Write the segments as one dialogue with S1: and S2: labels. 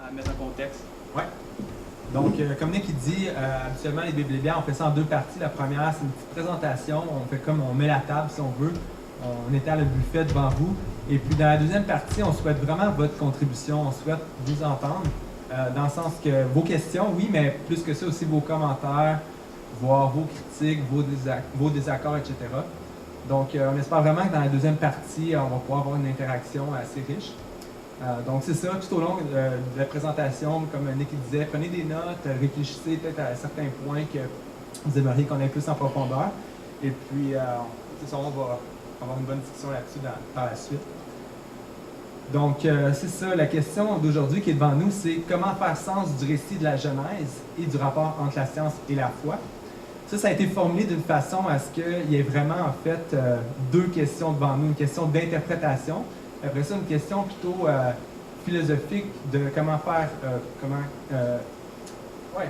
S1: à mettre en contexte.
S2: Oui. Donc, comme Nick il dit, habituellement, les biblibières, on fait ça en deux parties. La première, c'est une petite présentation. On fait comme on met la table, si on veut. On étale le buffet devant vous. Et puis, dans la deuxième partie, on souhaite vraiment votre contribution. On souhaite vous entendre, dans le sens que vos questions, oui, mais plus que ça aussi vos commentaires, voir vos critiques, vos désaccords, etc. Donc, on espère vraiment que dans la deuxième partie, on va pouvoir avoir une interaction assez riche. Donc, c'est ça, tout au long de la présentation, comme Nick disait, prenez des notes, réfléchissez peut-être à certains points que vous aimeriez qu'on aille plus en profondeur. Et puis, c'est ça, on va avoir une bonne discussion là-dessus par la suite. Donc, c'est ça, la question d'aujourd'hui qui est devant nous, c'est comment faire sens du récit de la Genèse et du rapport entre la science et la foi. Ça a été formulé d'une façon à ce qu'il y ait vraiment, en fait, deux questions devant nous. Une question d'interprétation, après ça, une question plutôt philosophique de comment faire,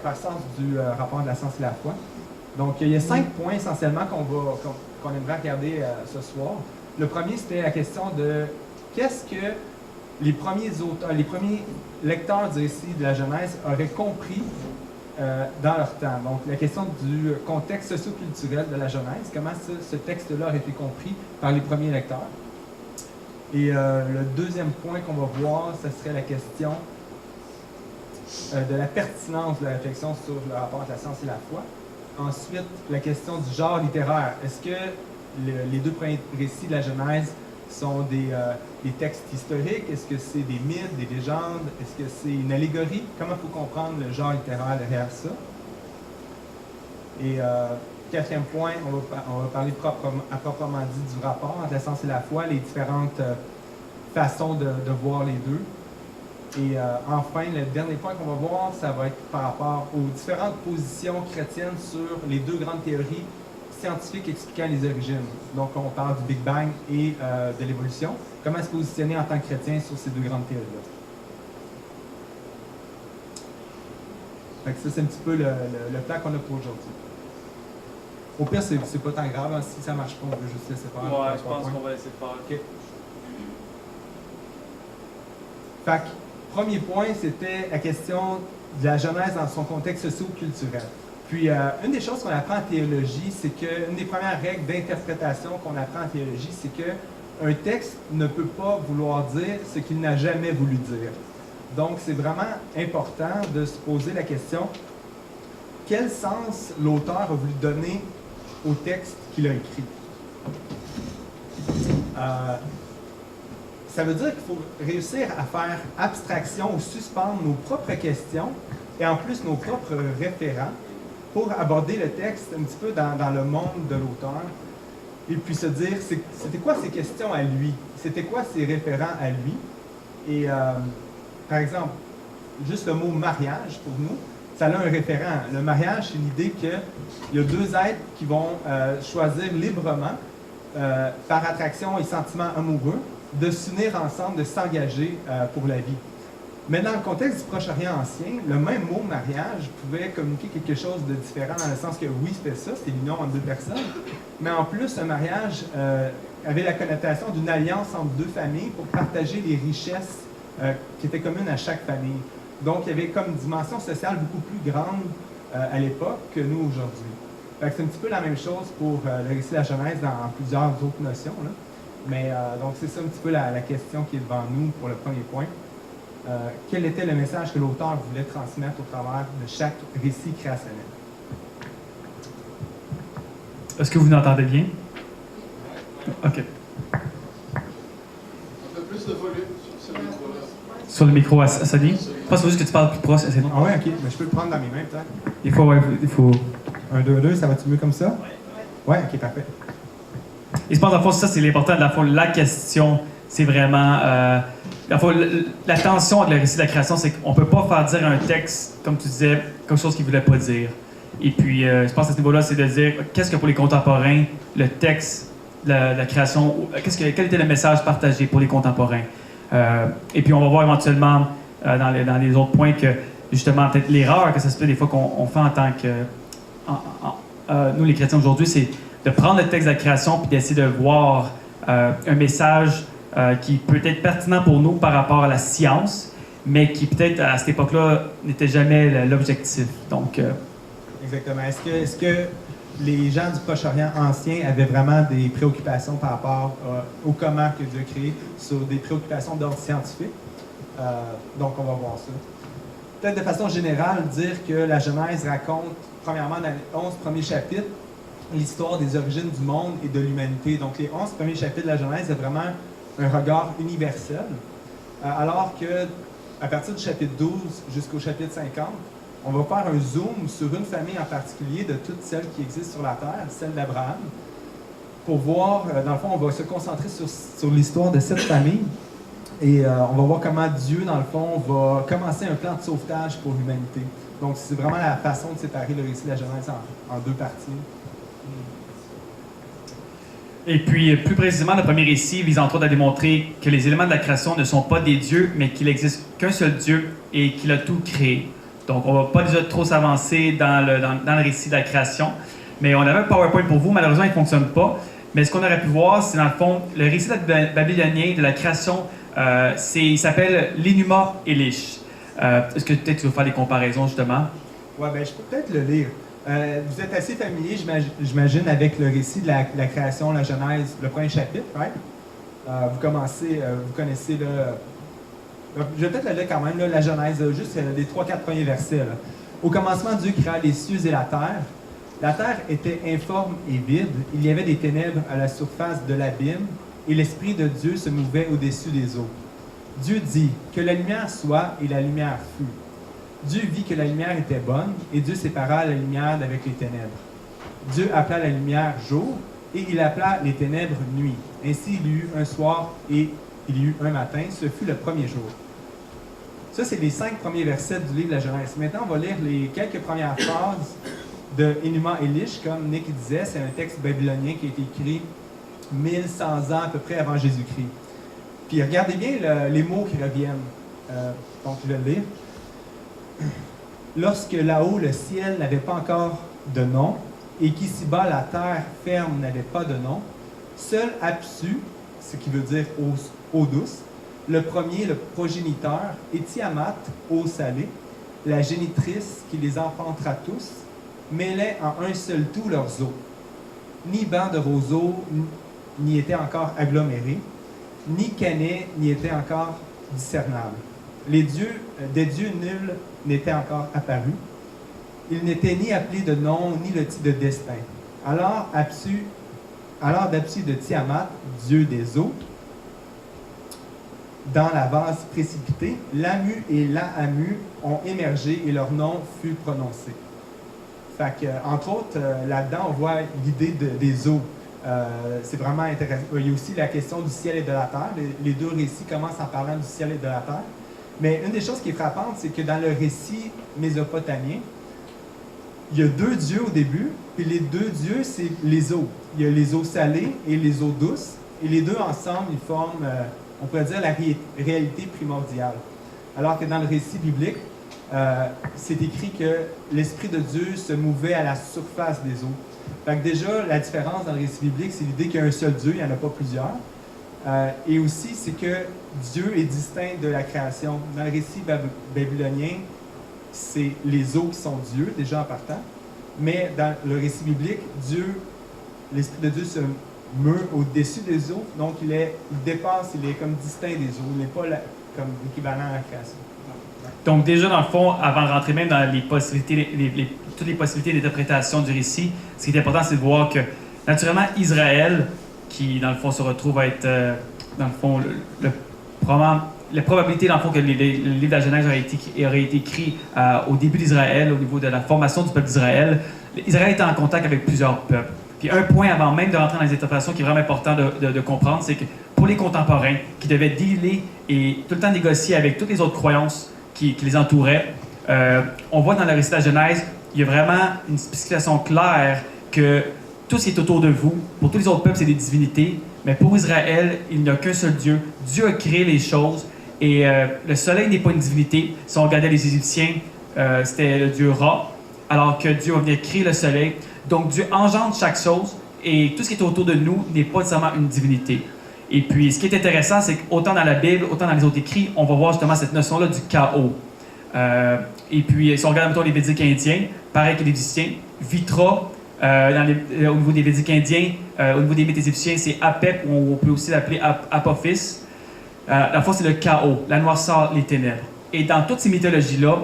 S2: faire sens du rapport de la science et la foi. Donc, il y a 5 points essentiellement qu'on aimerait regarder ce soir. Le premier, c'était la question de qu'est-ce que les premiers lecteurs du récit de la Genèse auraient compris dans leur temps. Donc, la question du contexte socio-culturel de la Genèse, comment ce texte-là aurait été compris par les premiers lecteurs. Et le deuxième point qu'on va voir, ce serait la question de la pertinence de la réflexion sur le rapport entre la science et la foi. Ensuite, la question du genre littéraire. Est-ce que les deux premiers récits de la Genèse sont des textes historiques? Est-ce que c'est des mythes, des légendes? Est-ce que c'est une allégorie? Comment il faut comprendre le genre littéraire derrière ça? Et quatrième point, on va parler à proprement dit du rapport entre la science et la foi, les différentes façons de voir les deux. Et enfin, le dernier point qu'on va voir, ça va être par rapport aux différentes positions chrétiennes sur les deux grandes théories scientifiques expliquant les origines. Donc, on parle du Big Bang et de l'évolution. Comment se positionner en tant que chrétien sur ces deux grandes théories-là? Fait que ça, c'est un petit peu le plan qu'on a pour aujourd'hui. Au pire, c'est pas tant grave. Hein. Si ça marche pas, on peut juste laisser faire.
S1: Ouais, je pense qu'on va laisser faire.
S2: OK. Fait que, premier point, c'était la question de la Genèse dans son contexte socio-culturel. Puis, une des choses qu'on apprend en théologie, c'est qu'une des premières règles d'interprétation qu'on apprend en théologie, c'est qu'un texte ne peut pas vouloir dire ce qu'il n'a jamais voulu dire. Donc, c'est vraiment important de se poser la question, quel sens l'auteur a voulu donner au texte qu'il a écrit? Ça veut dire qu'il faut réussir à faire abstraction ou suspendre nos propres questions et en plus nos propres référents pour aborder le texte un petit peu dans le monde de l'auteur et puis se dire, c'était quoi ses questions à lui? C'était quoi ses référents à lui? Et par exemple, juste le mot mariage pour nous, ça a un référent. Le mariage, c'est l'idée qu'il y a deux êtres qui vont choisir librement, par attraction et sentiment amoureux, de s'unir ensemble, de s'engager pour la vie. Mais dans le contexte du Proche-Orient ancien, le même mot mariage pouvait communiquer quelque chose de différent dans le sens que oui, c'était ça, c'était l'union entre deux personnes, mais en plus, un mariage avait la connotation d'une alliance entre deux familles pour partager les richesses qui étaient communes à chaque famille. Donc, il y avait comme une dimension sociale beaucoup plus grande à l'époque que nous aujourd'hui. C'est un petit peu la même chose pour le récit de la Genèse dans plusieurs autres notions. Là. Mais donc, c'est ça un petit peu la question qui est devant nous pour le premier point. Quel était le message que l'auteur voulait transmettre au travers de chaque récit créationnel?
S3: Est-ce que vous m'entendez bien? OK.
S4: Un peu plus de volume sur le micro-là.
S3: Sur le micro, ça dit? Pas juste que tu parles plus proche, c'est bon.
S2: Ah ouais, OK. Mais je peux le prendre dans mes mains, peut-être.
S3: Il faut...
S2: 1, 2, 2, ça va-tu mieux comme ça? Ouais, OK, parfait.
S3: Et je pense, à la fois, ça, c'est l'important. À la fois, la question, c'est vraiment... la tension avec le récit de la création, c'est qu'on ne peut pas faire dire un texte, comme tu disais, quelque chose qu'il ne voulait pas dire. Et puis, je pense à ce niveau-là, c'est de dire, qu'est-ce que pour les contemporains, le texte de la création, quel était le message partagé pour les contemporains? Et puis, on va voir éventuellement, dans les autres points, que, justement, peut-être l'erreur que ça se fait des fois qu'on fait en tant que... nous, les chrétiens aujourd'hui, c'est de prendre le texte de la création puis d'essayer de voir un message qui peut être pertinent pour nous par rapport à la science, mais qui peut-être à cette époque-là n'était jamais l'objectif. Donc,
S2: Exactement. Est-ce que les gens du Proche-Orient ancien avaient vraiment des préoccupations par rapport au comment que Dieu a créé, sur des préoccupations d'ordre scientifique? Donc, on va voir ça. Peut-être de façon générale, dire que la Genèse raconte, premièrement, dans les 11 premiers chapitres, l'histoire des origines du monde et de l'humanité. Donc, les 11 premiers chapitres de la Genèse, c'est vraiment un regard universel, alors que à partir du chapitre 12 jusqu'au chapitre 50, on va faire un zoom sur une famille en particulier de toutes celles qui existent sur la Terre, celle d'Abraham, pour voir, dans le fond, on va se concentrer sur l'histoire de cette famille et on va voir comment Dieu, dans le fond, va commencer un plan de sauvetage pour l'humanité. Donc, c'est vraiment la façon de séparer le récit de la Genèse en deux parties.
S3: et puis, plus précisément, le premier récit vise entre autres à démontrer que les éléments de la création ne sont pas des dieux, mais qu'il n'existe qu'un seul Dieu et qu'il a tout créé. Donc, on ne va pas déjà trop s'avancer dans le récit de la création. Mais on avait un PowerPoint pour vous. Malheureusement, il ne fonctionne pas. Mais ce qu'on aurait pu voir, c'est dans le fond, le récit babylonien de la création, il s'appelle l'Enuma Elish. Est-ce que peut-être tu veux faire des comparaisons, justement?
S2: Oui, bien, je peux peut-être le lire. Vous êtes assez familier, j'imagine, avec le récit de la création, la Genèse, le premier chapitre, right? Vous connaissez le... Je vais peut-être le lire quand même, là, la Genèse, juste les 3-4 premiers versets. Là. Au commencement, Dieu créa les cieux et la terre. La terre était informe et vide. Il y avait des ténèbres à la surface de l'abîme, et l'Esprit de Dieu se mouvait au-dessus des eaux. Dieu dit, que la lumière soit, et la lumière fut. Dieu vit que la lumière était bonne, et Dieu sépara la lumière d'avec les ténèbres. Dieu appela la lumière jour, et il appela les ténèbres nuit. Ainsi il y eut un soir, et il y eut un matin. Ce fut le premier jour. Ça, c'est les 5 premiers versets du livre de la Genèse. Maintenant, on va lire les quelques premières phrases de Enuma Elish, comme Nick disait. C'est un texte babylonien qui a été écrit 1100 ans à peu près avant Jésus-Christ. Puis regardez bien les mots qui reviennent. Donc, je vais le lire. Lorsque là-haut le ciel n'avait pas encore de nom, et qu'ici-bas la terre ferme n'avait pas de nom, seul Apsu, ce qui veut dire eau douce, le premier, le progéniteur, et Tiamat, eau salée, la génitrice qui les enfantera tous, mêlaient en un seul tout leurs eaux. Ni bancs de roseaux n'y étaient encore agglomérés, ni canets n'y étaient encore discernables. Des dieux nuls n'étaient encore apparus. Ils n'étaient ni appelés de nom, ni le titre de destin. Alors d'Apsu de Tiamat, dieu des eaux, dans la vase précipitée, Lamu et Laamu ont émergé et leur nom fut prononcé. Fait que, entre autres, là-dedans, on voit l'idée des eaux. C'est vraiment intéressant. Il y a aussi la question du ciel et de la terre. Les deux récits commencent en parlant du ciel et de la terre. Mais une des choses qui est frappante, c'est que dans le récit mésopotamien, il y a 2 dieux au début, puis les 2 dieux, c'est les eaux. Il y a les eaux salées et les eaux douces, et les deux ensemble, ils forment, on pourrait dire, la réalité primordiale. Alors que dans le récit biblique, c'est écrit que l'Esprit de Dieu se mouvait à la surface des eaux. Fait que déjà, la différence dans le récit biblique, c'est l'idée qu'il y a un seul Dieu, il n'y en a pas plusieurs. Et aussi, c'est que Dieu est distinct de la création. Dans le récit babylonien, c'est les eaux qui sont Dieu, déjà en partant. Mais dans le récit biblique, l'Esprit de Dieu se meut au-dessus des eaux, donc il dépasse, il est comme distinct des eaux, il n'est pas comme équivalent à la création.
S3: Donc déjà, dans le fond, avant de rentrer même dans les possibilités, toutes les possibilités d'interprétation du récit, ce qui est important, c'est de voir que, naturellement, Israël, qui, dans le fond, se retrouve à être, dans le fond, la probabilité, dans le fond, que le livre de la Genèse aurait été écrit au début d'Israël, au niveau de la formation du peuple d'Israël, Israël était en contact avec plusieurs peuples. Puis un point avant même de rentrer dans les interprétations qui est vraiment important de comprendre, c'est que pour les contemporains qui devaient dealer et tout le temps négocier avec toutes les autres croyances qui les entouraient, on voit dans le récit de la Genèse, il y a vraiment une spécification claire que tout ce qui est autour de vous, pour tous les autres peuples, c'est des divinités, mais pour Israël, il n'y a qu'un seul Dieu. Dieu a créé les choses et le soleil n'est pas une divinité. Si on regardait les Égyptiens, c'était le dieu Ra, alors que Dieu va venir créer le soleil. Donc Dieu engendre chaque chose et tout ce qui est autour de nous n'est pas nécessairement une divinité. Et puis, ce qui est intéressant, c'est qu'autant dans la Bible, autant dans les autres écrits, on va voir justement cette notion-là du chaos. Et puis, si on regarde, mettons, les Védiques indiens, pareil que les Égyptiens, Vitra, au niveau des Védiques indiens, au niveau des mythes égyptiens, c'est Apep, ou on peut aussi l'appeler Apophis. La fois, c'est le chaos, la noirceur, les ténèbres. Et dans toutes ces mythologies-là,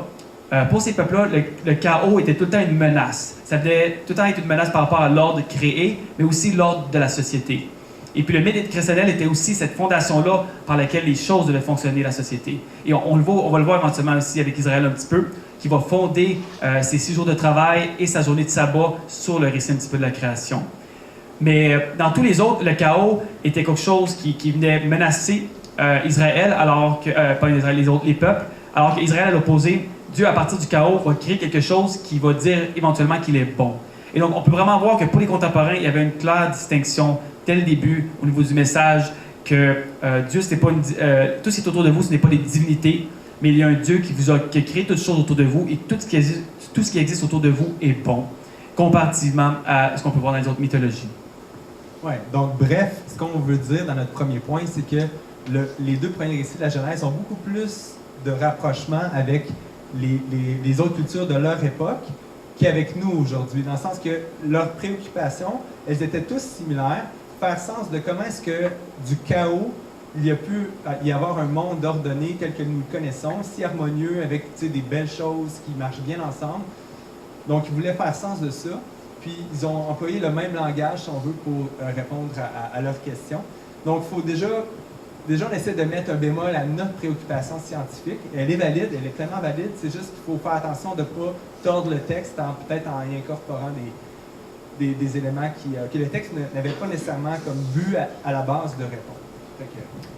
S3: pour ces peuples-là, le chaos était tout le temps une menace. Ça devait tout le temps être une menace par rapport à l'ordre créé, mais aussi l'ordre de la société. Et puis le mythe créationnel était aussi cette fondation-là par laquelle les choses devaient fonctionner, la société. Et on va le voir éventuellement aussi avec Israël un petit peu, qui va fonder ses 6 jours de travail et sa journée de sabbat sur le récit un petit peu de la création. Mais dans tous les autres, le chaos était quelque chose qui venait menacer Israël, alors que, pas Israël, les peuples, alors qu'Israël, à l'opposé, Dieu, à partir du chaos, va créer quelque chose qui va dire éventuellement qu'il est bon. Et donc, on peut vraiment voir que pour les contemporains, il y avait une claire distinction dès le début, au niveau du message, que Dieu, c'était pas tout ce qui est autour de vous, ce n'est pas des divinités, mais il y a un Dieu qui a créé toutes choses autour de vous et tout ce qui existe autour de vous est bon, comparativement à ce qu'on peut voir dans les autres mythologies.
S2: Ouais, donc bref, ce qu'on veut dire dans notre premier point, c'est que les 2 premiers récits de la Genèse ont beaucoup plus de rapprochement avec les autres cultures de leur époque qu'avec nous aujourd'hui, dans le sens que leurs préoccupations, elles étaient tous similaires, faire sens de comment est-ce que du chaos, il y a pu y avoir un monde ordonné tel que nous le connaissons, si harmonieux, avec des belles choses qui marchent bien ensemble. Donc, ils voulaient faire sens de ça, puis ils ont employé le même langage, si on veut, pour répondre à leurs questions. Donc, il faut déjà, on essaie de mettre un bémol à notre préoccupation scientifique. Elle est valide, elle est pleinement valide, c'est juste qu'il faut faire attention de ne pas tordre le texte, peut-être en y incorporant des éléments que le texte n'avait pas nécessairement comme but à la base de répondre.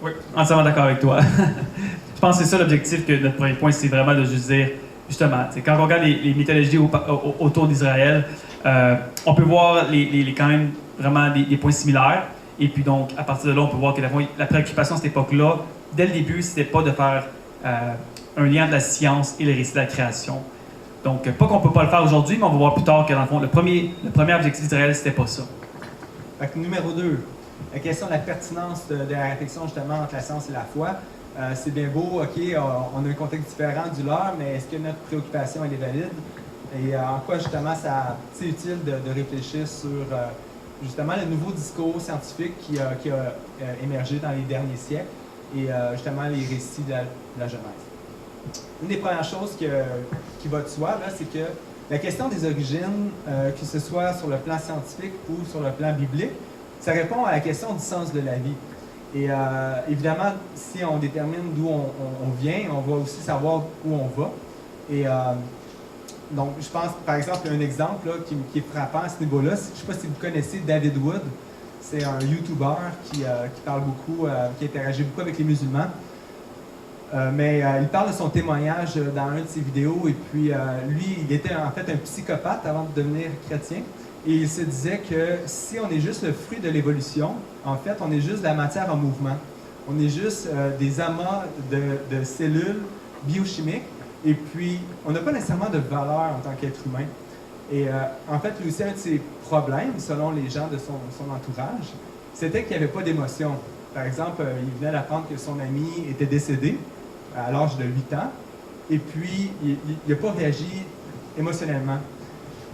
S3: Oui, entièrement d'accord avec toi. Je pense que c'est ça l'objectif que notre premier point, c'est vraiment de juste dire, justement, quand on regarde les mythologies autour d'Israël, on peut voir quand même vraiment des points similaires. Et puis donc, à partir de là, on peut voir que la préoccupation à cette époque-là, dès le début, c'était pas de faire un lien de la science et le récit de la création. Donc, pas qu'on peut pas le faire aujourd'hui, mais on va voir plus tard que dans le fond, le premier objectif d'Israël, c'était pas ça.
S2: Fait que numéro 2, la question de la pertinence de la réflexion justement entre la science et la foi. C'est bien beau, OK, on a un contexte différent du leur, mais est-ce que notre préoccupation elle est valide? Et en quoi justement c'est utile de réfléchir sur justement le nouveau discours scientifique qui a émergé dans les derniers siècles et justement les récits de la Genèse. Une des premières choses qui va de soi, là, c'est que la question des origines, que ce soit sur le plan scientifique ou sur le plan biblique, ça répond à la question du sens de la vie. Et évidemment, si on détermine d'où on vient, on va aussi savoir où on va. Et donc, je pense, par exemple, un exemple là, qui est frappant à ce niveau-là, je ne sais pas si vous connaissez David Wood. C'est un YouTuber qui parle beaucoup, qui interagit beaucoup avec les musulmans. Mais il parle de son témoignage dans une de ses vidéos. Et puis, lui, il était en fait un psychopathe avant de devenir chrétien. Et il se disait que si on est juste le fruit de l'évolution, en fait, on est juste de la matière en mouvement. On est juste des amas de cellules biochimiques. Et puis, on n'a pas nécessairement de valeur en tant qu'être humain. Et en fait, lui aussi, un de ses problèmes, selon les gens de son entourage, c'était qu'il n'y avait pas d'émotion. Par exemple, il venait d'apprendre que son ami était décédé à l'âge de 8 ans. Et puis, il n'a pas réagi émotionnellement.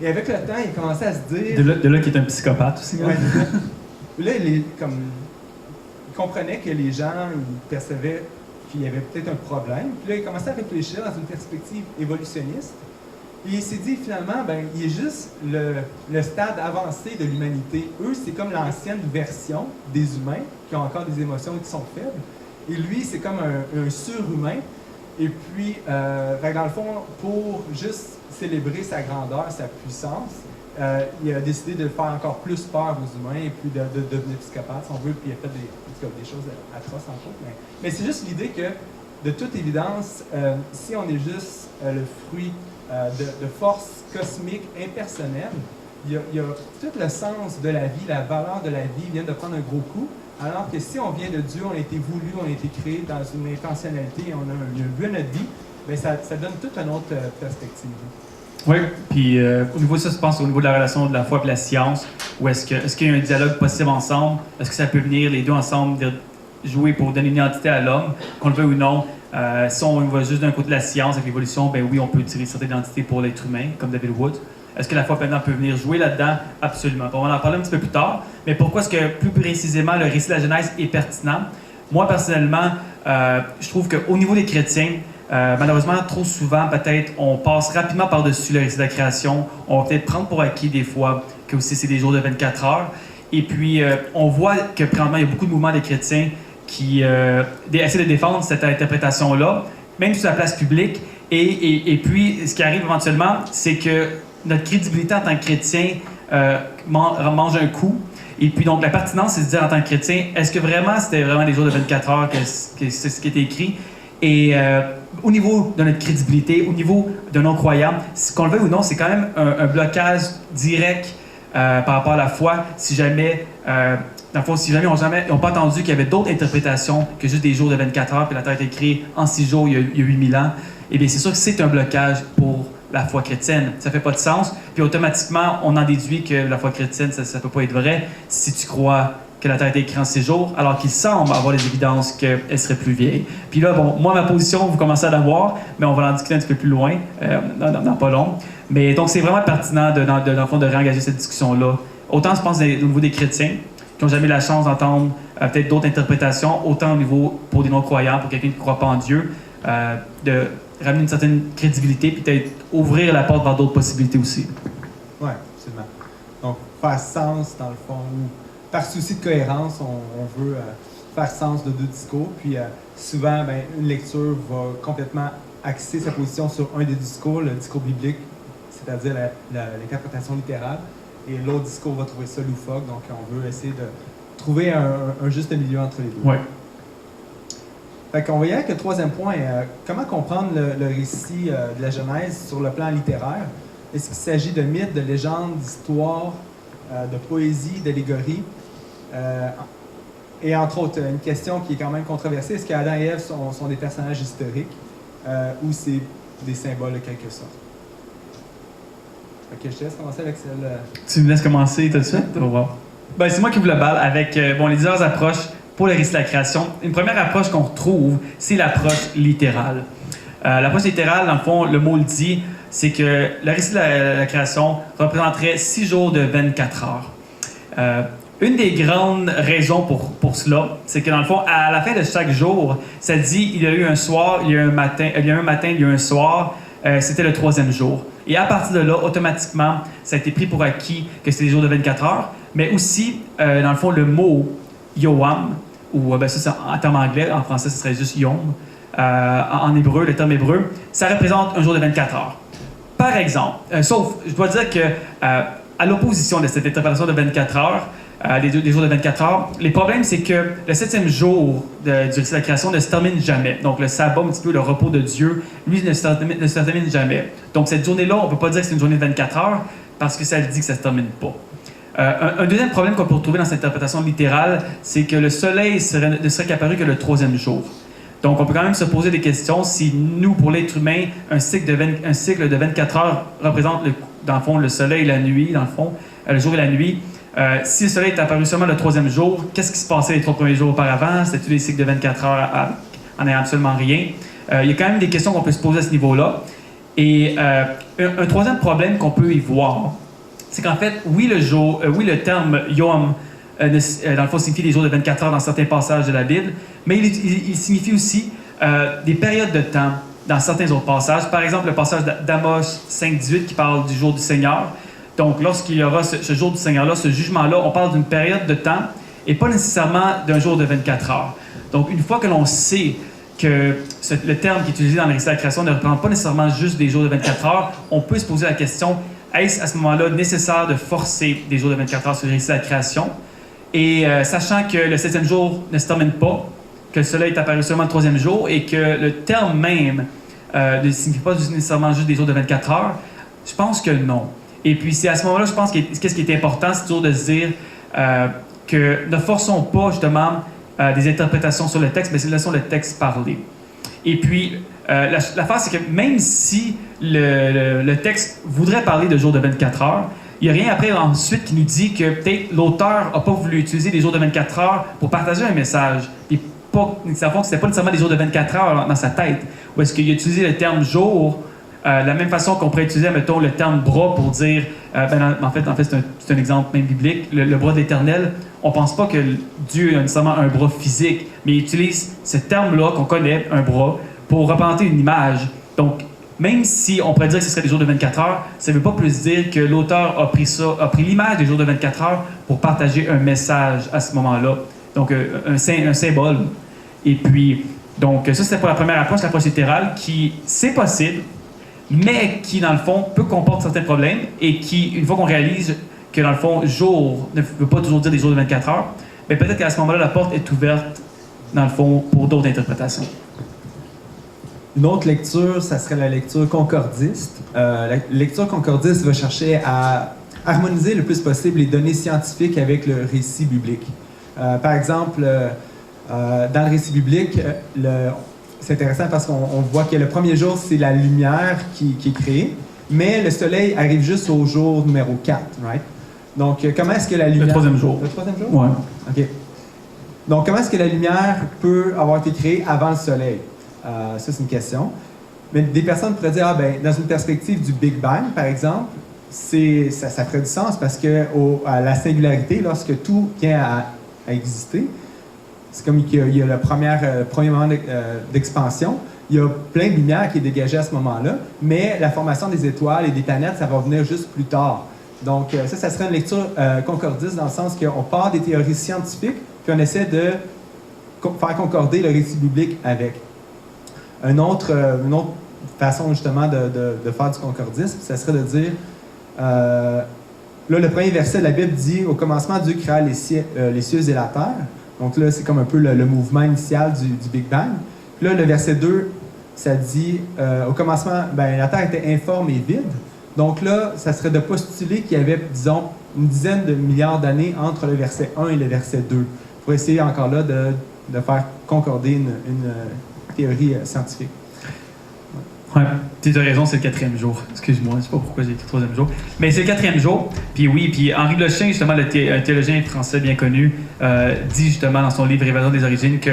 S2: Et avec le temps, il commençait à se dire...
S3: De là qu'il est un psychopathe aussi.
S2: Ouais, là, il comprenait que les gens percevaient qu'il y avait peut-être un problème. Puis là, il commençait à réfléchir dans une perspective évolutionniste. Et il s'est dit, finalement, il est juste le stade avancé de l'humanité. Eux, c'est comme l'ancienne version des humains qui ont encore des émotions qui sont faibles. Et lui, c'est comme un surhumain. Et puis, dans le fond, pour juste célébrer sa grandeur, sa puissance, il a décidé de faire encore plus peur aux humains et puis de devenir psychopathe, si on veut, puis il a fait des choses atroces en fait. Mais c'est juste l'idée que, de toute évidence, si on est juste le fruit de forces cosmiques impersonnelles, il y a tout le sens de la vie, la valeur de la vie vient de prendre un gros coup, alors que si on vient de Dieu, on a été voulu, on a été créé dans une intentionnalité, on a un but à notre vie, bien ça donne toute une autre perspective.
S3: Oui, puis au niveau de ça, je pense au niveau de la relation de la foi et la science, ou est-ce qu'il y a un dialogue possible ensemble? Est-ce que ça peut venir les deux ensemble jouer pour donner une identité à l'homme, qu'on le veuille ou non? Si on va juste d'un côté de la science avec l'évolution, ben oui, on peut tirer certaines identités pour l'être humain, comme David Wood. Est-ce que la foi maintenant peut venir jouer là-dedans? Absolument. On va en parler un petit peu plus tard. Mais pourquoi est-ce que, plus précisément, le récit de la Genèse est pertinent? Moi, personnellement, je trouve qu'au niveau des chrétiens, malheureusement, trop souvent, peut-être, on passe rapidement par-dessus le récit de la création. On va peut-être prendre pour acquis des fois que aussi c'est des jours de 24 heures. Et puis, on voit que, présentement, il y a beaucoup de mouvements des chrétiens qui essaient de défendre cette interprétation-là, même sur la place publique. Et puis, ce qui arrive éventuellement, c'est que notre crédibilité en tant que chrétien mange un coup. Et puis, donc, la pertinence, c'est de dire en tant que chrétien, est-ce que vraiment c'était vraiment des jours de 24 heures que c'est ce qui était écrit? Et au niveau de notre crédibilité, au niveau de non-croyants, qu'on le veuille ou non, c'est quand même un blocage direct par rapport à la foi. Si jamais, si jamais ils n'ont pas entendu qu'il y avait d'autres interprétations que juste des jours de 24 heures, puis la Terre a été créée en 6 jours il y a 8000 ans, eh bien, c'est sûr que c'est un blocage pour la foi chrétienne. Ça fait pas de sens. Puis automatiquement, on en déduit que la foi chrétienne, ça ne peut pas être vrai si tu crois que la Terre a été créée en 6 jours, alors qu'il semble avoir des évidences qu'elle serait plus vieille. Puis là, bon, moi, ma position, vous commencez à la voir, mais on va en discuter un petit peu plus loin, dans pas long. Mais donc, c'est vraiment pertinent, dans le fond, de réengager cette discussion-là. Autant, je pense, au niveau des chrétiens, qui n'ont jamais eu la chance d'entendre peut-être d'autres interprétations, autant au niveau pour des non-croyants, pour quelqu'un qui ne croit pas en Dieu, de ramener une certaine crédibilité, puis peut-être ouvrir la porte vers d'autres possibilités aussi.
S2: Oui, absolument. Donc, faire sens, dans le fond, ou par souci de cohérence, on veut faire sens de deux discours, puis souvent, une lecture va complètement axer sa position sur un des discours, le discours biblique, c'est-à-dire l'interprétation littérale, et l'autre discours va trouver ça loufoque, donc on veut essayer de trouver un juste milieu entre les deux.
S3: Oui.
S2: Fait qu'on va y aller avec le troisième point. Comment comprendre le récit de la Genèse sur le plan littéraire? Est-ce qu'il s'agit de mythes, de légendes, d'histoires, de poésie, d'allégories? Et entre autres, une question qui est quand même controversée, est-ce qu'Adam et Ève sont des personnages historiques ou c'est des symboles de quelque sorte? Fait que je te laisse commencer avec celle...
S3: Tu me laisses commencer tout de suite? On va voir. Ben, c'est moi qui vous le balle avec les diverses approches pour le récit de la création. Une première approche qu'on retrouve, c'est l'approche littérale. L'approche littérale, dans le fond, le mot le dit, c'est que le récit de la création représenterait 6 jours de 24 heures. Une des grandes raisons pour cela, c'est que dans le fond, à la fin de chaque jour, ça dit il y a eu un soir, il y a eu un matin, il y a eu un matin, il y a eu un soir, c'était le 3e jour. Et à partir de là, automatiquement, ça a été pris pour acquis que c'était des jours de 24 heures, mais aussi, dans le fond, le mot Yom, ou ça c'est en terme anglais, en français ce serait juste Yom, en hébreu, le terme hébreu, ça représente un jour de 24 heures. Par exemple, sauf, je dois dire que à l'opposition de cette interprétation de 24 heures, des jours de 24 heures, les problèmes c'est que le 7e jour du récit de la création ne se termine jamais. Donc le sabbat, un petit peu le repos de Dieu, lui ne se termine jamais. Donc cette journée-là, on ne peut pas dire que c'est une journée de 24 heures parce que ça dit que ça ne se termine pas. Un deuxième problème qu'on peut retrouver dans cette interprétation littérale, c'est que le soleil ne serait qu'apparu que le 3e jour. Donc, on peut quand même se poser des questions si nous, pour l'être humain, un cycle de 24 heures représente, dans le fond, le soleil et la nuit, dans le fond, le jour et la nuit. Si le soleil est apparu seulement le 3e jour, qu'est-ce qui se passait les 3 premiers jours auparavant? C'était-tu des cycles de 24 heures en ayant absolument rien? Il y a quand même des questions qu'on peut se poser à ce niveau-là. Et un troisième problème qu'on peut y voir, c'est qu'en fait, oui, le terme Yom, dans le fond, signifie des jours de 24 heures dans certains passages de la Bible, mais il signifie aussi des périodes de temps dans certains autres passages. Par exemple, le passage d'Amos 5.18 qui parle du jour du Seigneur. Donc, lorsqu'il y aura ce jour du Seigneur-là, ce jugement-là, on parle d'une période de temps et pas nécessairement d'un jour de 24 heures. Donc, une fois que l'on sait que le terme qui est utilisé dans le récit de la création ne représente pas nécessairement juste des jours de 24 heures, on peut se poser la question, est-ce à ce moment-là nécessaire de forcer des jours de 24 heures sur le récit de la création? Et sachant que le 7e jour ne se termine pas, que le soleil est apparu seulement le 3e jour et que le terme même ne signifie pas nécessairement juste des jours de 24 heures, je pense que non. Et puis c'est à ce moment-là, je pense que ce qui est important, c'est toujours de se dire que ne forçons pas justement des interprétations sur le texte, mais laissons le texte parler. Et puis, l'affaire, c'est que même si le texte voudrait parler de jours de 24 heures. Il n'y a rien après ensuite qui nous dit que peut-être l'auteur n'a pas voulu utiliser les jours de 24 heures pour partager un message. Et pas, c'était pas nécessairement des jours de 24 heures dans sa tête. Ou est-ce qu'il a utilisé le terme jour de la même façon qu'on pourrait utiliser, mettons, le terme bras pour dire, en fait c'est un exemple même biblique, le bras de l'Éternel. On ne pense pas que Dieu a nécessairement un bras physique, mais il utilise ce terme-là qu'on connaît, un bras, pour représenter une image. Donc, même si on pourrait dire que ce serait des jours de 24 heures, ça ne veut pas plus dire que l'auteur a pris l'image des jours de 24 heures pour partager un message à ce moment-là. Donc, un symbole. Et puis, donc, ça, c'était pour la première approche, l'approche littérale, qui, c'est possible, mais qui, dans le fond, peut comporter certains problèmes et qui, une fois qu'on réalise que, dans le fond, jour ne veut pas toujours dire des jours de 24 heures, mais peut-être qu'à ce moment-là, la porte est ouverte, dans le fond, pour d'autres interprétations.
S2: Une autre lecture, ça serait la lecture concordiste. La lecture concordiste va chercher à harmoniser le plus possible les données scientifiques avec le récit biblique. Par exemple, dans le récit biblique, c'est intéressant parce qu'on voit que le premier jour, c'est la lumière qui est créée, mais le soleil arrive juste au jour numéro 4, right? Donc, comment est-ce que la lumière...
S3: Le troisième jour.
S2: Le troisième jour?
S3: Oui.
S2: OK. Donc, comment est-ce que la lumière peut avoir été créée avant le soleil? Ça, c'est une question. Mais des personnes pourraient dire, dans une perspective du Big Bang, par exemple, ça ferait du sens parce que à la singularité, lorsque tout vient à exister, c'est comme qu'il y a le premier moment d'expansion, il y a plein de lumière qui est dégagée à ce moment-là, mais la formation des étoiles et des planètes, ça va venir juste plus tard. Donc, ça serait une lecture concordiste dans le sens qu'on part des théories scientifiques, puis on essaie de faire concorder le récit biblique avec. Une autre façon, justement, de faire du concordisme, ça serait de dire... là, le premier verset de la Bible dit « Au commencement, Dieu créa les cieux et la terre ». Donc là, c'est comme un peu le mouvement initial du Big Bang. Puis là, le verset 2, ça dit « Au commencement, la terre était informe et vide ». Donc là, ça serait de postuler qu'il y avait, disons, une dizaine de milliards d'années entre le verset 1 et le verset 2, pour essayer encore là de faire concorder une théorie scientifique.
S3: Ouais, tu as raison, c'est le 4e jour. Excuse-moi, je ne sais pas pourquoi j'ai écrit le 3e jour. Mais c'est le 4e jour. Puis oui, puis Henri Blocher, justement, un théologien français bien connu, dit justement dans son livre Évasion des origines que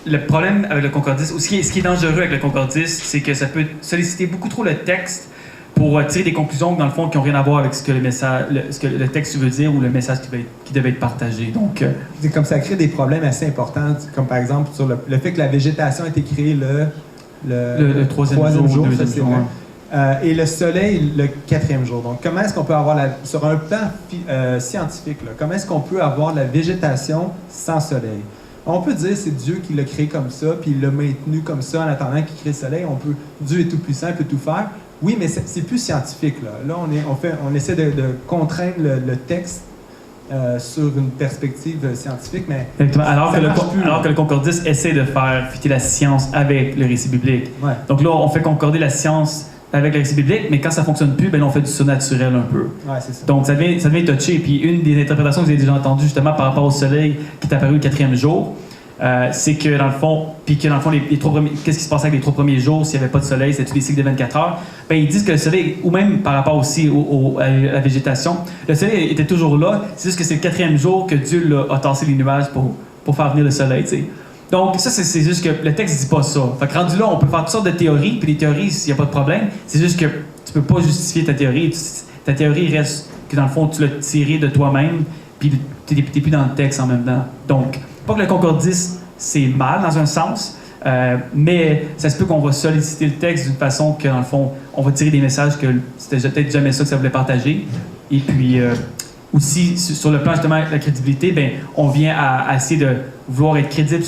S3: le problème avec le concordisme, ou ce qui est dangereux avec le concordisme, c'est que ça peut solliciter beaucoup trop le texte pour tirer des conclusions, dans le fond, qui n'ont rien à voir avec ce que le texte veut dire ou le message qui devait être partagé. Donc,
S2: c'est comme ça crée des problèmes assez importants, comme par exemple sur le fait que la végétation a été créée le troisième jour, ça c'est vrai. Et le soleil, le 4e jour. Donc, comment est-ce qu'on peut avoir, sur un plan scientifique, comment est-ce qu'on peut avoir la végétation sans soleil? On peut dire que c'est Dieu qui l'a créé comme ça, puis il l'a maintenu comme ça en attendant qu'il crée le soleil. Dieu est tout puissant, il peut tout faire. Oui, mais c'est plus scientifique. Là on essaie de contraindre le texte sur une perspective scientifique, mais
S3: alors que le concordiste essaie de faire fitter la science avec le récit biblique.
S2: Ouais.
S3: Donc là, on fait concorder la science avec le récit biblique, mais quand ça ne fonctionne plus, on fait du surnaturel un peu.
S2: Ouais, c'est ça.
S3: Donc ça devient touché. Puis une des interprétations que vous avez déjà entendues justement par rapport au soleil qui est apparu le 4e jour, c'est que dans le fond, qu'est-ce qui se passait avec les 3 premiers jours s'il n'y avait pas de soleil, c'était tous des cycles de 24 heures, ils disent que le soleil, ou même par rapport aussi à la végétation, le soleil était toujours là, c'est juste que c'est le 4e jour que Dieu a tassé les nuages pour faire venir le soleil, t'sais. Donc ça, c'est juste que le texte dit pas ça. Fait que rendu là, on peut faire toutes sortes de théories, puis les théories, il n'y a pas de problème, c'est juste que tu peux pas justifier ta théorie. Ta théorie reste que dans le fond, tu l'as tirée de toi-même, puis tu n'es plus dans le texte en même temps. Donc, pas que le concordisme, c'est mal dans un sens, mais ça se peut qu'on va solliciter le texte d'une façon que, dans le fond, on va tirer des messages que c'était peut-être jamais ça que ça voulait partager. Et puis, aussi, sur le plan justement de la crédibilité, on vient à essayer de vouloir être crédible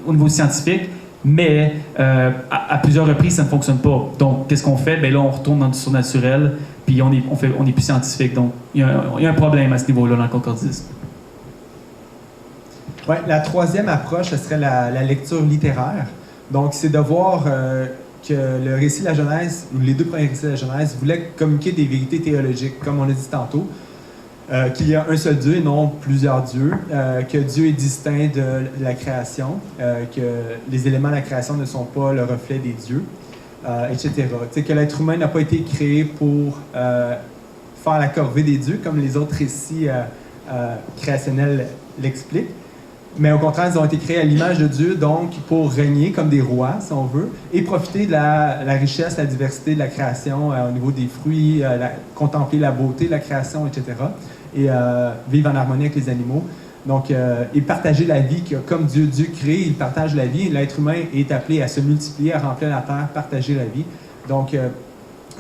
S3: au niveau scientifique, mais à plusieurs reprises, ça ne fonctionne pas. Donc, qu'est-ce qu'on fait? Là, on retourne dans du surnaturel, puis on est plus scientifique. Donc, il y a un problème à ce niveau-là dans le concordisme.
S2: Ouais, la 3e approche, ce serait la lecture littéraire. Donc, c'est de voir que le récit de la Genèse, ou les 2 premiers récits de la Genèse, voulaient communiquer des vérités théologiques, comme on l'a dit tantôt, qu'il y a un seul Dieu et non plusieurs dieux, que Dieu est distinct de la création, que les éléments de la création ne sont pas le reflet des dieux. etc. Tu sais, que l'être humain n'a pas été créé pour faire la corvée des dieux, comme les autres récits créationnels l'expliquent. Mais au contraire, ils ont été créés à l'image de Dieu, donc pour régner comme des rois, si on veut, et profiter de la richesse, la diversité de la création au niveau des fruits, contempler la beauté de la création, etc. Et vivre en harmonie avec les animaux. Donc, et partager la vie, comme Dieu crée, il partage la vie. L'être humain est appelé à se multiplier, à remplir la terre, partager la vie. Donc,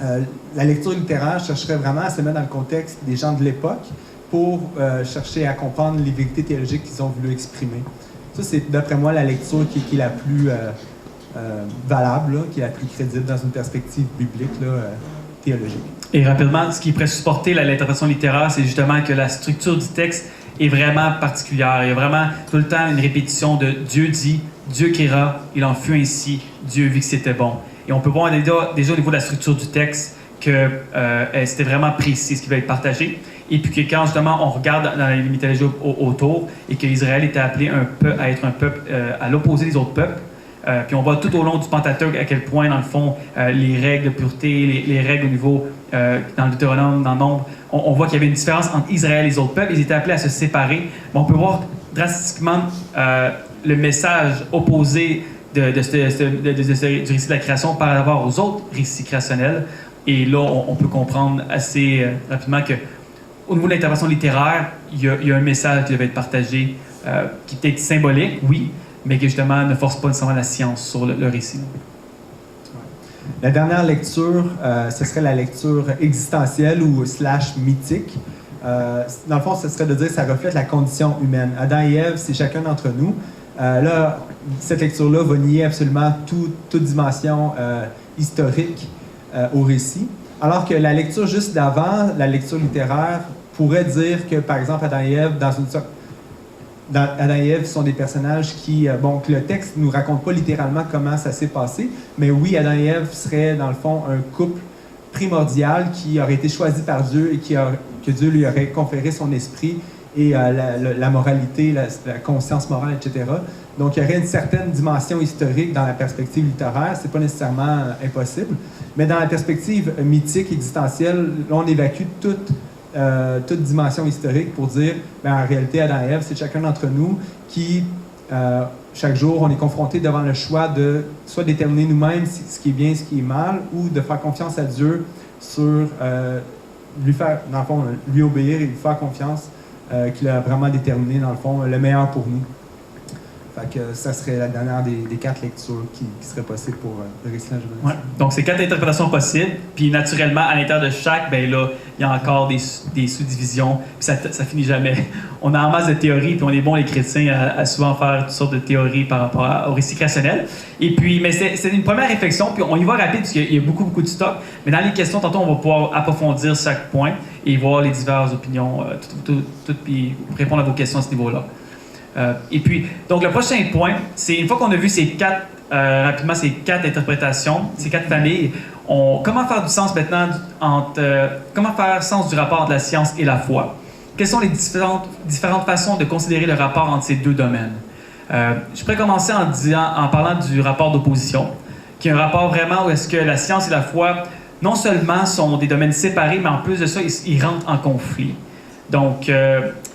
S2: la lecture littéraire chercherait vraiment à se mettre dans le contexte des gens de l'époque, pour chercher à comprendre les vérités théologiques qu'ils ont voulu exprimer. Ça, c'est d'après moi la lecture qui est la plus valable, là, qui est la plus crédible dans une perspective biblique, théologique.
S3: Et rapidement, ce qui pourrait supporter l'interprétation littéraire, c'est justement que la structure du texte est vraiment particulière. Il y a vraiment tout le temps une répétition de Dieu dit, Dieu créera, il en fut ainsi, Dieu vit que c'était bon. Et on peut voir déjà au niveau de la structure du texte que c'était vraiment précis ce qui va être partagé. Et puis que quand justement on regarde dans les mythologies autour et qu'Israël était appelé à être un peuple à l'opposé des autres peuples, puis on voit tout au long du Pentateuque à quel point, dans le fond, les règles de pureté, les règles au niveau, dans le Deutéronome, dans Nombre, on voit qu'il y avait une différence entre Israël et les autres peuples. Ils étaient appelés à se séparer. Mais on peut voir drastiquement le message opposé du récit de la création par rapport aux autres récits créationnels. Et là, on peut comprendre assez rapidement que au niveau de l'intervention littéraire, il y a un message qui devait être partagé, qui est peut-être symbolique, oui, mais qui justement ne force pas nécessairement la science sur le récit.
S2: La dernière lecture, ce serait la lecture existentielle ou / mythique. Dans le fond, ce serait de dire que ça reflète la condition humaine. Adam et Ève, c'est chacun d'entre nous. Là, cette lecture-là va nier absolument toute dimension historique au récit. Alors que la lecture juste d'avant, la lecture littéraire, pourrait dire que, par exemple, Adam et Ève, Adam et Ève sont des personnages que le texte ne nous raconte pas littéralement comment ça s'est passé, mais oui, Adam et Ève seraient, dans le fond, un couple primordial qui aurait été choisi par Dieu et que Dieu lui aurait conféré son esprit et la moralité, la conscience morale, etc. Donc, il y aurait une certaine dimension historique dans la perspective littéraire. C'est pas nécessairement impossible. Mais dans la perspective mythique, existentielle, là, on évacue toute dimension historique pour dire, en réalité, Adam et Ève, c'est chacun d'entre nous qui, chaque jour, on est confronté devant le choix de soit déterminer nous-mêmes ce qui est bien, ce qui est mal, ou de faire confiance à Dieu sur lui faire, dans le fond, lui obéir et lui faire confiance qu'il a vraiment déterminé, dans le fond, le meilleur pour nous. Fait que ça serait la dernière des 4 lectures qui serait possible pour le récit de la Genèse.
S3: Ouais. Donc, c'est 4 interprétations possibles. Puis, naturellement, à l'intérieur de chaque, ben là, il y a encore des sous-divisions. Puis, ça finit jamais. On a en masse de théories, puis on est bon, les chrétiens, à souvent faire toutes sortes de théories par rapport au récit créationnel. Et puis, mais c'est une première réflexion, puis on y va rapide, parce qu'il y a beaucoup de stock. Mais dans les questions, tantôt, on va pouvoir approfondir chaque point et voir les diverses opinions, puis répondre à vos questions à ce niveau-là. Et puis, donc le prochain point, c'est une fois qu'on a vu ces 4 interprétations, ces 4 familles, comment faire du sens maintenant comment faire sens du rapport entre la science et la foi? Quelles sont les différentes façons de considérer le rapport entre ces deux domaines? Je pourrais commencer en parlant du rapport d'opposition, qui est un rapport vraiment où est-ce que la science et la foi, non seulement sont des domaines séparés, mais en plus de ça, ils rentrent en conflit. Donc,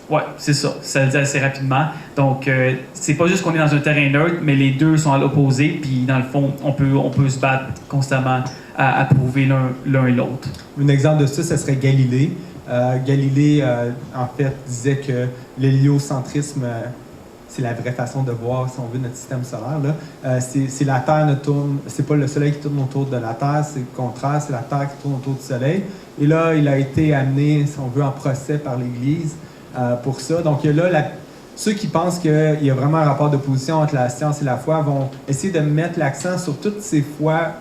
S3: ouais, c'est ça. Ça le dit assez rapidement. Donc, c'est pas juste qu'on est dans un terrain neutre, mais les deux sont à l'opposé. Puis, dans le fond, on peut se battre constamment à prouver l'un et l'autre. Un
S2: exemple de ça, ce serait Galilée. Galilée, en fait, disait que l'héliocentrisme, c'est la vraie façon de voir, si on veut, notre système solaire. Là. C'est la Terre ne tourne, c'est pas le Soleil qui tourne autour de la Terre, c'est le contraire, c'est la Terre qui tourne autour du Soleil. Et là, il a été amené, si on veut, en procès par l'Église pour ça. Donc là, ceux qui pensent qu'il y a vraiment un rapport d'opposition entre la science et la foi vont essayer de mettre l'accent sur toutes ces fois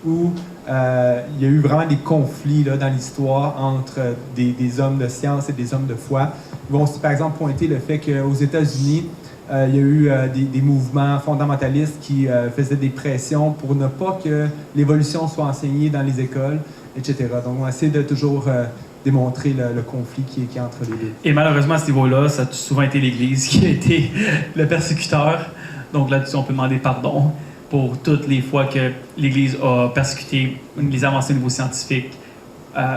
S2: où il y a eu vraiment des conflits là, dans l'histoire entre des hommes de science et des hommes de foi. Ils vont aussi, par exemple, pointer le fait qu'aux États-Unis, il y a eu des mouvements fondamentalistes qui faisaient des pressions pour ne pas que l'évolution soit enseignée dans les écoles, etc. Donc, on essaie de toujours démontrer le conflit qui est entre les deux. Et malheureusement, à ce niveau-là, ça a souvent été l'Église qui a été le persécuteur. Donc là-dessus, on peut demander pardon.
S3: pour toutes les fois que l'Église a persécuté les avancées au niveau scientifique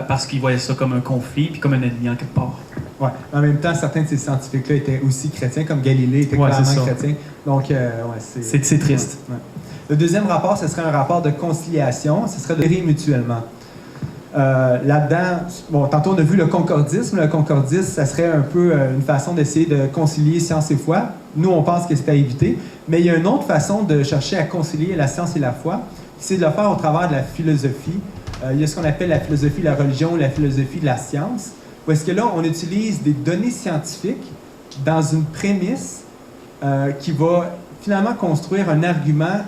S3: parce qu'ils voyaient ça comme un conflit puis comme un ennemi en quelque part.
S2: Ouais. En même temps, certains de ces scientifiques-là étaient aussi chrétiens, comme Galilée était clairement chrétien. Donc,
S3: c'est triste.
S2: Ouais. Le deuxième rapport, ce serait un rapport de conciliation. Ce serait de gérer mutuellement. Là-dedans, bon, tantôt on a vu le concordisme. Le concordisme, ça serait un peu une façon d'essayer de concilier science et foi. Nous, on pense que c'est à éviter. Mais il y a une autre façon de chercher à concilier la science et la foi, c'est de le faire au travers de la philosophie. Il y a ce qu'on appelle la philosophie de la religion ou la philosophie de la science, où est-ce que là, on utilise des données scientifiques dans une prémisse qui va finalement construire un argument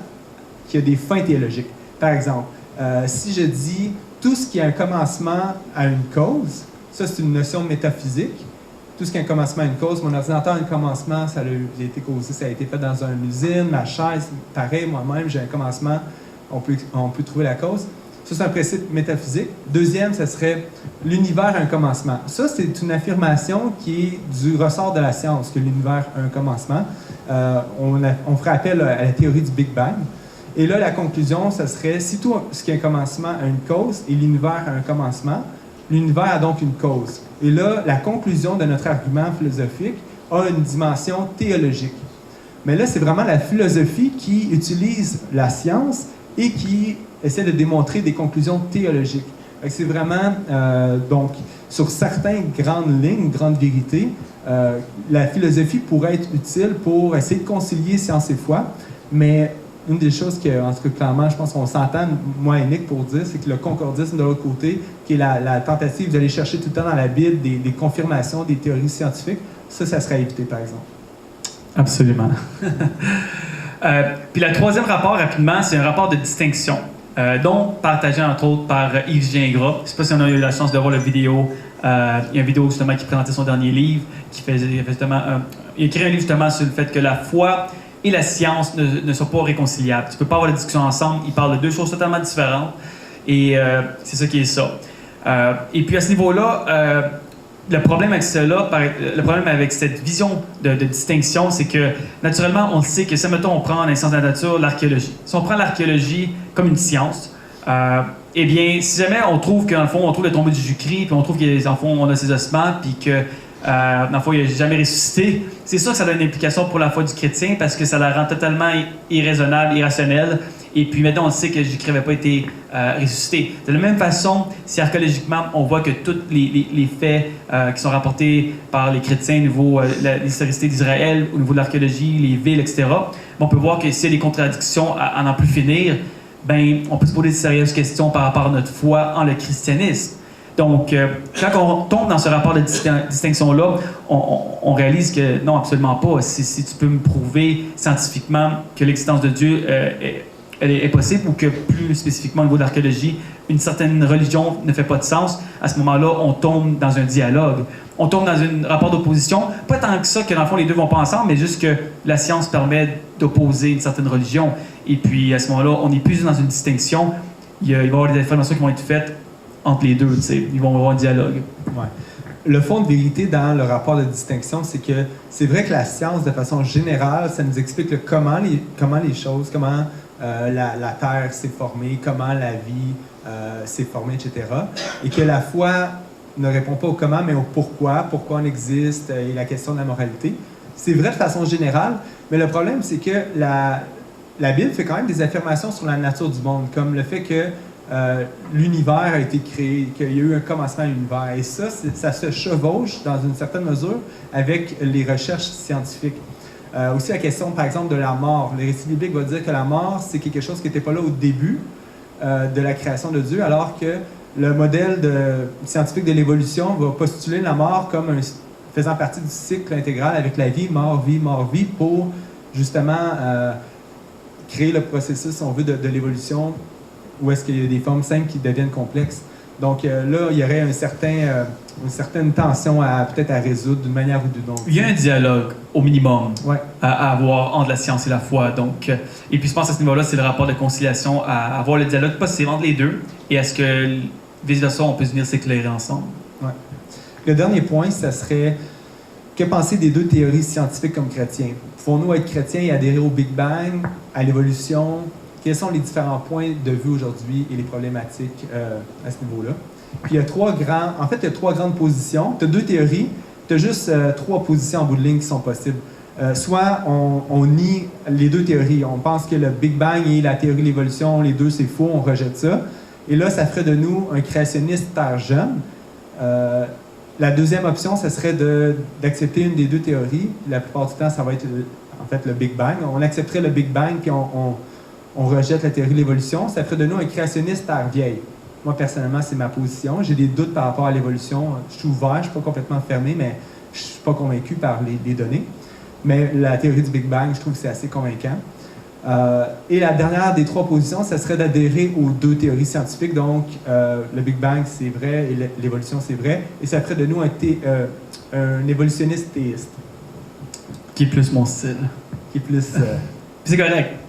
S2: qui a des fins théologiques. Par exemple, si je dis tout ce qui a un commencement a une cause, ça c'est une notion métaphysique. Tout ce qui a un commencement a une cause. Mon ordinateur a un commencement, ça a été causé, ça a été fait dans une usine, ma chaise, pareil, moi-même, j'ai un commencement, on peut trouver la cause. Ça, c'est un principe métaphysique. Deuxième, ce serait l'univers a un commencement. Ça, c'est une affirmation qui est du ressort de la science, que l'univers a un commencement. On ferait appel à la théorie du Big Bang. Et là, la conclusion, ce serait, si tout ce qui a un commencement a une cause et l'univers a un commencement, l'univers a donc une cause. Et là, la conclusion de notre argument philosophique a une dimension théologique. Mais là, c'est vraiment la philosophie qui utilise la science et qui essaie de démontrer des conclusions théologiques. C'est vraiment, donc, sur certaines grandes lignes, grandes vérités, la philosophie pourrait être utile pour essayer de concilier science et foi, mais une des choses que, en tout cas, clairement, je pense qu'on s'entend, moi et Nick, pour dire, c'est que le concordisme de l'autre côté, qui est la tentative d'aller chercher tout le temps dans la Bible des confirmations, des théories scientifiques, ça serait évité, par exemple.
S3: Absolument. Puis le troisième rapport, rapidement, c'est un rapport de distinction, dont partagé, entre autres, par Yves Gingras. Je ne sais pas si on a eu la chance de voir la vidéo. Il y a une vidéo, justement, qui présentait son dernier livre, il a écrit un livre, justement, sur le fait que la foi et la science ne sont pas réconciliables. Tu ne peux pas avoir la discussion ensemble. Ils parlent de deux choses totalement différentes. Et c'est ça qui est ça. Et puis à ce niveau-là, le problème avec cette vision de distinction, c'est que naturellement, on sait que si, mettons, on prend les sciences de la nature, l'archéologie. Si on prend l'archéologie comme une science, eh bien, si jamais on trouve qu'en fond, on trouve le tombeau du Jésus-Christ, puis on trouve qu'en fond, on a ses ossements, puis que dans le fond, il n'a jamais ressuscité. C'est sûr que ça a une implication pour la foi du chrétien parce que ça la rend totalement irraisonnable, irrationnelle. Et puis maintenant, on sait que Jésus-Christ n'avait pas été ressuscité. De la même façon, si archéologiquement, on voit que tous les faits qui sont rapportés par les chrétiens au niveau de l'historicité d'Israël, au niveau de l'archéologie, les villes, etc., on peut voir que s'il y a des contradictions à n'en plus finir, ben, on peut se poser de sérieuses questions par rapport à notre foi en le christianisme. Donc, quand on tombe dans ce rapport de distinction-là, on réalise que non, absolument pas. Si tu peux me prouver scientifiquement que l'existence de Dieu elle est possible, ou que plus spécifiquement au niveau de l'archéologie, une certaine religion ne fait pas de sens, à ce moment-là, on tombe dans un dialogue. On tombe dans un rapport d'opposition. Pas tant que ça que, dans le fond, les deux vont pas ensemble, mais juste que la science permet d'opposer une certaine religion. Et puis, à ce moment-là, on n'est plus dans une distinction. Il va y avoir des affirmations qui vont être faites entre les deux, tu sais. Ils vont avoir un dialogue.
S2: Ouais. Le fond de vérité dans le rapport de distinction, c'est que c'est vrai que la science, de façon générale, ça nous explique comment les choses, comment la Terre s'est formée, comment la vie s'est formée, etc. Et que la foi ne répond pas au comment, mais au pourquoi on existe et la question de la moralité. C'est vrai de façon générale, mais le problème, c'est que la Bible fait quand même des affirmations sur la nature du monde, comme le fait que l'univers a été créé, qu'il y a eu un commencement à l'univers. Et ça se chevauche dans une certaine mesure avec les recherches scientifiques. Aussi la question, par exemple, de la mort. Le récit biblique va dire que la mort, c'est quelque chose qui n'était pas là au début de la création de Dieu, alors que le modèle scientifique de l'évolution va postuler la mort comme faisant partie du cycle intégral avec la vie, mort, vie, pour justement créer le processus, si on veut, de l'évolution, où est-ce qu'il y a des formes simples qui deviennent complexes. Donc là, il y aurait une certaine tension peut-être à résoudre d'une manière ou d'une autre.
S3: Il y a un dialogue, au minimum,
S2: ouais,
S3: à avoir entre la science et la foi. Donc, et puis je pense à ce niveau-là, c'est le rapport de conciliation, à avoir le dialogue possible entre les deux, et est-ce que, vice-versa, on peut venir s'éclairer ensemble.
S2: Ouais. Le dernier point, ça serait que penser des deux théories scientifiques comme chrétiens? Pouvons-nous être chrétiens et adhérer au Big Bang, à l'évolution? Quels sont les différents points de vue aujourd'hui et les problématiques à ce niveau-là? Puis il y a trois grandes positions. Tu as deux théories, tu as juste trois positions en bout de ligne qui sont possibles. Soit on nie les deux théories. On pense que le Big Bang et la théorie de l'évolution, les deux, c'est faux, on rejette ça. Et là, ça ferait de nous un créationniste terre jeune. La deuxième option, ce serait d'accepter une des deux théories. La plupart du temps, ça va être en fait le Big Bang. On accepterait le Big Bang puis on rejette la théorie de l'évolution. Ça ferait de nous un créationniste terre vieille. Moi, personnellement, c'est ma position. J'ai des doutes par rapport à l'évolution. Je suis ouvert, je ne suis pas complètement fermé, mais je ne suis pas convaincu par les données. Mais la théorie du Big Bang, je trouve que c'est assez convaincant. Et la dernière des trois positions, ce serait d'adhérer aux deux théories scientifiques. Donc, le Big Bang, c'est vrai, et l'évolution, c'est vrai. Et ça ferait de nous un évolutionniste théiste.
S3: Qui est plus mon style.
S2: Qui est plus...
S3: C'est correct.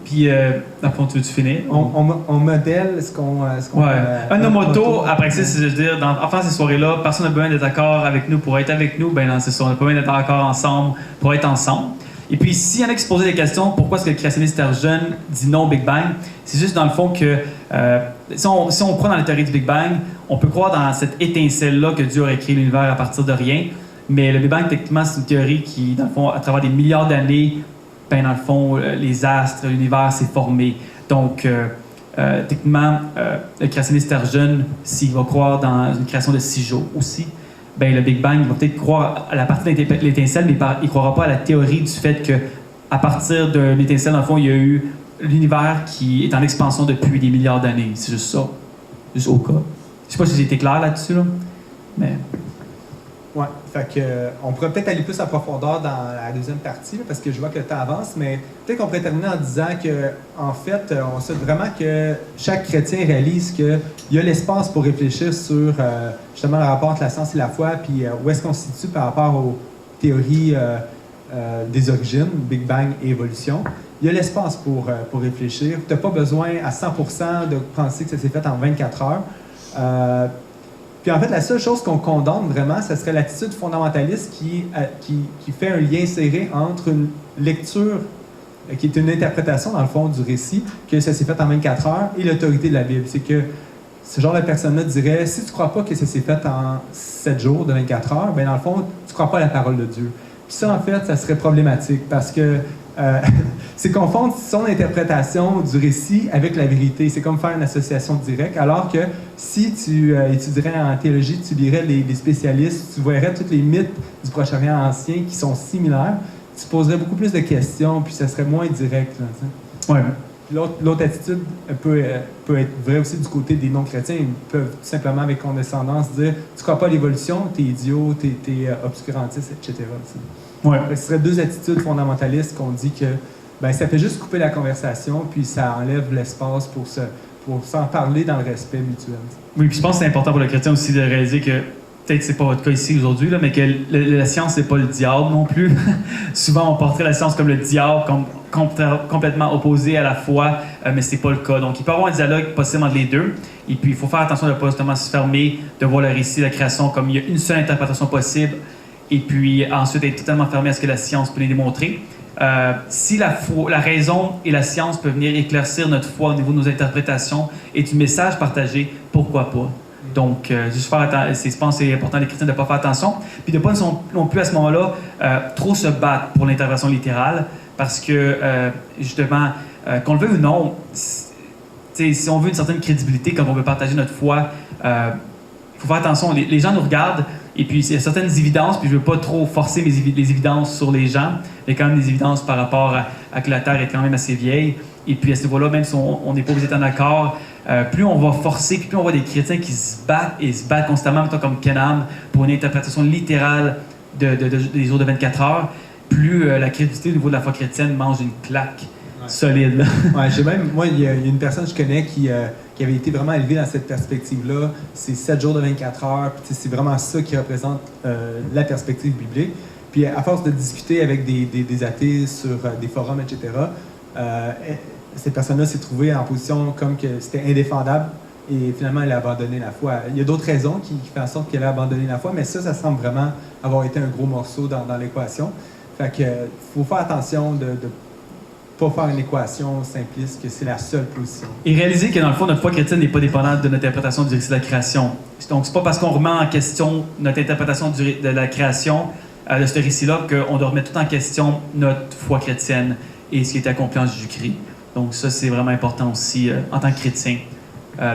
S3: Puis, dans le fond, tu veux-tu finir?
S2: On modèle ce qu'on...
S3: un nomoto, après ça, c'est de dire, enfin, ces soirées-là, personne n'a besoin d'être d'accord avec nous pour être avec nous. Ben non, c'est ça, on n'a pas besoin d'être d'accord ensemble pour être ensemble. Et puis, s'il y en a qui se posaient des questions, pourquoi est-ce que le créationniste terre jeune dit non au Big Bang? C'est juste dans le fond que, si on croit dans la théorie du Big Bang, on peut croire dans cette étincelle-là que Dieu aurait créé l'univers à partir de rien. Mais le Big Bang, techniquement, c'est une théorie qui, dans le fond, à travers des milliards d'années, ben, dans le fond, les astres, l'univers s'est formé. Donc, techniquement, le créationniste terre jeune, s'il va croire dans une création de 6 jours aussi, ben, le Big Bang, il va peut-être croire à la partie de l'étincelle, mais il ne croira pas à la théorie du fait qu'à partir de l'étincelle, dans le fond, il y a eu l'univers qui est en expansion depuis des milliards d'années. C'est juste ça. Juste au cas. Je ne sais pas si j'ai été clair là-dessus, là, mais...
S2: Oui, fait que, on pourrait peut-être aller plus en profondeur dans la deuxième partie, là, parce que je vois que le temps avance, mais peut-être qu'on pourrait terminer en disant que, en fait, on souhaite vraiment que chaque chrétien réalise qu'il y a l'espace pour réfléchir sur justement le rapport entre la science et la foi, puis où est-ce qu'on se situe par rapport aux théories des origines, Big Bang et évolution. Il y a l'espace pour réfléchir. Tu n'as pas besoin à 100% de penser que ça s'est fait en 24 heures. Puis en fait, la seule chose qu'on condamne vraiment, ce serait l'attitude fondamentaliste qui fait un lien serré entre une lecture, qui est une interprétation dans le fond du récit, que ça s'est fait en 24 heures, et l'autorité de la Bible. C'est que ce genre de personne-là dirait, si tu ne crois pas que ça s'est fait en 7 jours de 24 heures, bien dans le fond, tu ne crois pas à la parole de Dieu. Puis ça, en fait, ça serait problématique parce que c'est confondre son interprétation du récit avec la vérité. C'est comme faire une association directe, alors que si tu étudierais en théologie, tu lirais les spécialistes, tu verrais tous les mythes du Proche-Orient ancien qui sont similaires, tu poserais beaucoup plus de questions, puis ça serait moins direct.
S3: Oui.
S2: L'autre attitude peut être vraie aussi du côté des non-chrétiens. Ils peuvent tout simplement, avec condescendance, dire « Tu crois pas à l'évolution, t'es idiot, t'es obscurantiste, etc. »
S3: Ouais.
S2: Ce serait deux attitudes fondamentalistes qu'on dit que ben, ça fait juste couper la conversation, puis ça enlève l'espace pour s'en parler dans le respect mutuel.
S3: Oui, puis je pense que c'est important pour le chrétien aussi de réaliser que, peut-être c'est pas votre cas ici aujourd'hui, là, mais que la science, c'est pas le diable non plus. Souvent, on porterait la science comme le diable, comme complètement opposé à la foi, mais c'est pas le cas. Donc, il peut y avoir un dialogue possible entre les deux. Et puis, il faut faire attention de ne pas justement se fermer, de voir le récit de la création comme il y a une seule interprétation possible, et puis ensuite être totalement fermé à ce que la science peut les démontrer. Si la raison et la science peuvent venir éclaircir notre foi au niveau de nos interprétations et du message partagé, pourquoi pas? Donc, juste faire attention, je pense que c'est important les chrétiens de ne pas faire attention, puis de ne pas non plus à ce moment-là trop se battre pour l'interprétation littérale, parce que justement, qu'on le veuille ou non, si on veut une certaine crédibilité quand on veut partager notre foi, il faut faire attention. Les gens nous regardent, et puis il y a certaines évidences, puis je ne veux pas trop forcer les évidences sur les gens, il y a quand même des évidences par rapport à que la Terre est quand même assez vieille, et puis à ce niveau-là, même si on n'est pas obligé d'être en accord, plus on va forcer, puis plus on voit des chrétiens qui se battent constamment, mettons comme Kenham, pour une interprétation littérale des jours de 24 heures, plus la crédibilité au niveau de la foi chrétienne mange une claque solide.
S2: Ouais, moi, il y a une personne que je connais qui avait été vraiment élevée dans cette perspective-là. C'est 7 jours de 24 heures, puis c'est vraiment ça qui représente la perspective biblique. Puis à force de discuter avec des athées sur des forums, etc., cette personne-là s'est trouvée en position comme que c'était indéfendable et finalement elle a abandonné la foi. Il y a d'autres raisons qui font en sorte qu'elle a abandonné la foi, mais ça semble vraiment avoir été un gros morceau dans l'équation. Fait que faut faire attention de pas faire une équation simpliste, que c'est la seule position.
S3: Et réaliser que dans le fond, notre foi chrétienne n'est pas dépendante de notre interprétation du récit de la création. Donc, c'est pas parce qu'on remet en question notre interprétation de la création, de ce récit-là, qu'on doit remettre tout en question notre foi chrétienne et ce qui est accompli en Jésus-Christ. Donc, ça, c'est vraiment important aussi en tant que chrétien.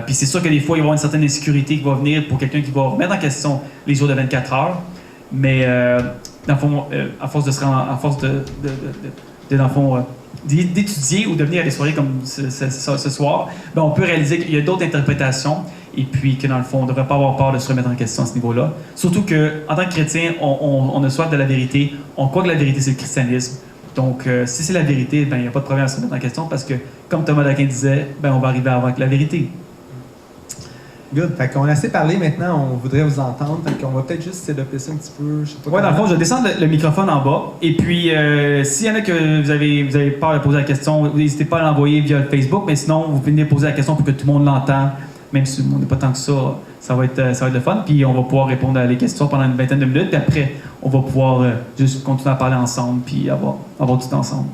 S3: Puis c'est sûr que des fois, il va y avoir une certaine insécurité qui va venir pour quelqu'un qui va remettre en question les jours de 24 heures. Mais, dans le fond, à force de se rendre, à force dans le fond, d'étudier ou de venir à des soirées comme ce soir, ben on peut réaliser qu'il y a d'autres interprétations et puis que dans le fond, on ne devrait pas avoir peur de se remettre en question à ce niveau-là. Surtout qu'en tant que chrétien, on a soif de la vérité. On croit que la vérité, c'est le christianisme. Donc, si c'est la vérité, ben il n'y a pas de problème à se remettre en question parce que, comme Thomas d'Aquin disait, ben on va arriver à avoir la vérité.
S2: Good. Fait qu'on a assez parlé maintenant, on voudrait vous entendre. Fait qu'on va peut-être juste essayer d'appeler ça un petit peu, je sais pas.
S3: Ouais, dans le fond, je descends le microphone en bas. Et puis, s'il y en a que vous avez peur de poser la question, n'hésitez pas à l'envoyer via Facebook, mais sinon, vous venez poser la question pour que tout le monde l'entende. Même si on n'est pas tant que ça va être le fun. Puis on va pouvoir répondre à les questions pendant une vingtaine de minutes. Puis après, on va pouvoir juste continuer à parler ensemble puis avoir du temps ensemble.